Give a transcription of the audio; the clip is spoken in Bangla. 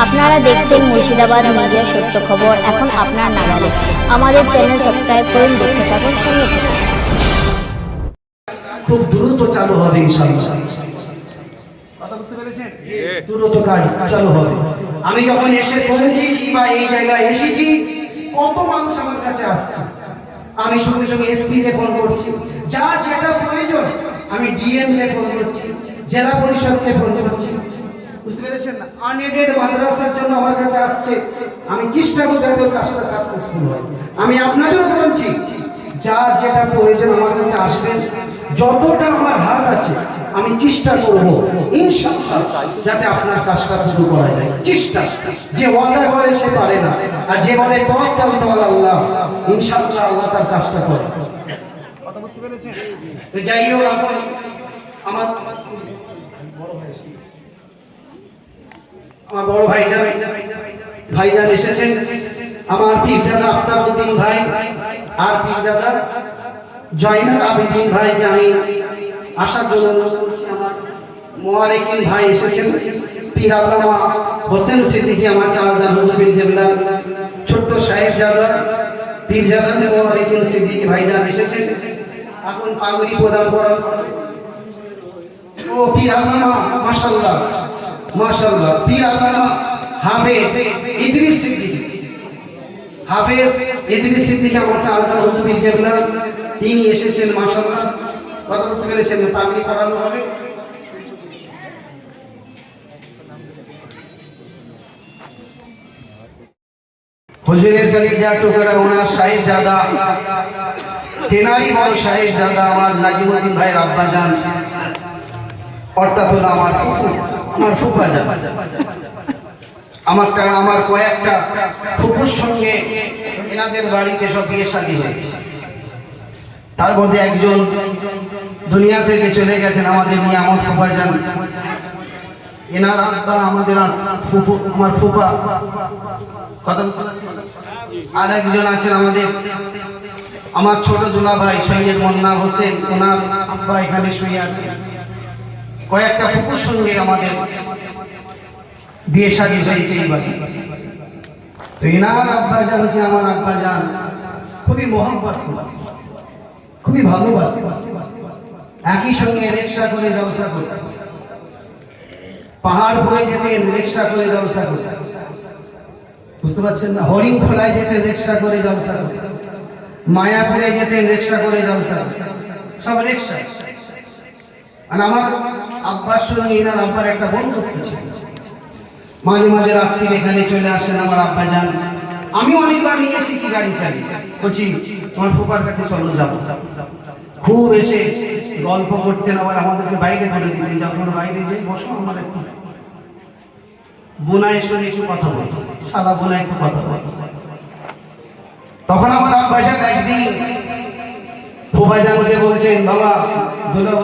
আপনারা দেখছেন মুর্শিদাবাদ মিডিয়া সত্য খবর এখন আপনার নাগালে। আমাদের চ্যানেল সাবস্ক্রাইব করুন, দেখতে থাকুন, সঙ্গে থাকুন। খুব দ্রুত চালু হবে ইনশাআল্লাহ। কথা বুঝতে পেরেছেন? দ্রুত কাজ চালু হবে। আমি যখন এসে পৌঁছেছি বা এই জায়গায় এসেছি, কত মানুষ আমার কাছে আসছে। আমি সঙ্গে সঙ্গে এসপি কে ফোন করছি, যা যেটা প্রয়োজন আমি ডিএম কে ফোন করছি, জেলা পরিষদকে ফোন করছি। বুঝতে পেরেছেন না? আনএডেড মাদ্রাসার জন্য আমার কাছে আসছে, আমি চেষ্টা করছি যাতে কাজটা সাকসেসফুল হয়। আমি আপনাদেরও বলছি, যা যেটা প্রয়োজন আমার কাছে আসবেন, যতটা আমার হাত আছে আমি চেষ্টা করব ইনশাআল্লাহ যাতে আপনার কাজটা শুরু করা যায়। চেষ্টা, যে ওয়াদা করে সে পারে না, আর যে বলে তাওয়াক্কাল আলা আল্লাহ, ইনশাআল্লাহ আল্লাহ তার কাজটা করে। কথা বুঝতে পেরেছেন? তো যাই হোক, এখন আমার বড় ভাইজান এসেছেন, আমার পীরজাদা আফতাবউদ্দিন ভাই আর পীরজাদা জয়নাল আবেদিন ভাইকে আমি আসার জন্য বলছি। আমার মুবারকিন ভাই এসেছেন, পীর আল্লামা হোসেন সিদ্দিকী আমার চাচাজান হুজুর দেবলা, ছোট্ট সাহেবজাদা পীরজাদা মুবারকিন সিদ্দিকী ভাইজান এসেছেন। এখন পাগড়ি প্রদান করা ও পীর আল্লামা মাশাআল্লাহ মাশাআল্লাহ পীর আল্লামা হাফেজ ইদ্রিস সিদ্দিকী, হাফেজ ইদ্রিস সিদ্দিকী আমার চাচাজান হুজুর দেবলা, তিনি এসেছেন মাশাআল্লাহ। কথা বুঝতে পেরেছেন? পাগড়ি পরানো হবে। হুজুরের কলিজা টুকরা ওনার সাহেবজাদা, তেনারি বড় সাহেবজাদা আমার নাজিমউদ্দিন ভাইয়ের আব্বাজান, অর্থাৎ হলো আমার ফুফাজান। আমার কয়েকটা ফুফুর সঙ্গে এনাদের বাড়িতে সব বিয়ে শাদী হয়েছে। তার মধ্যে একজন দুনিয়া থেকে চলে গেছেন আমাদের নিয়ামত ফুফাজান, এনার আব্বা আমাদের ফুফু, আমার ফুফা। কথা আর একজন আছেন আমাদের আমার ছোট দুলা ভাই সৈয়দ মোন্না হোসেন, ওনার আব্বা এখানে শুয়ে আছে। কয়েকটা ফুফুর সঙ্গে আমাদের বিয়ে শাদী হয়েছে এই বাড়ি। তো এনার আব্বাজানকে আমার আব্বাজান খুবই মহব্বত করে, খুবই ভালোবাসে। একই সঙ্গে রিক্সা করে জলসা করে, পাহাড় ঘুরে যেতেন রিক্সা করে জলসা করে, বুঝতে পারছেন না? হরিণ খোলায় যেতেন রিক্সা করে জলসা করে, মায়াপুরে যেতেন রিক্সা করে জলসা করে, সব রিক্সা। আর আমার আব্বার সঙ্গে এনার আব্বার একটা বন্ধুত্ব ছিল। মাঝে মাঝে রাত্রি এখানে চলে আসেন আমার আব্বাজান। আমি অনেকবার নিয়ে এসেছি গাড়ি চালিয়ে, বলছি তোমার ফুফার কাছে চলো যাবো। খুব এসে গল্প করতেন, আবার আমাদেরকে বাইরে করে দিতেন। যখন বাইরে যাই, বসো আমার একটু বোনায় সঙ্গে একটু কথা বলতো, সাদা বোনায় একটু কথা বলতো। তখন আমার আব্বাজান একদিন ফুফাজানকে বলছেন, বাবা দুলা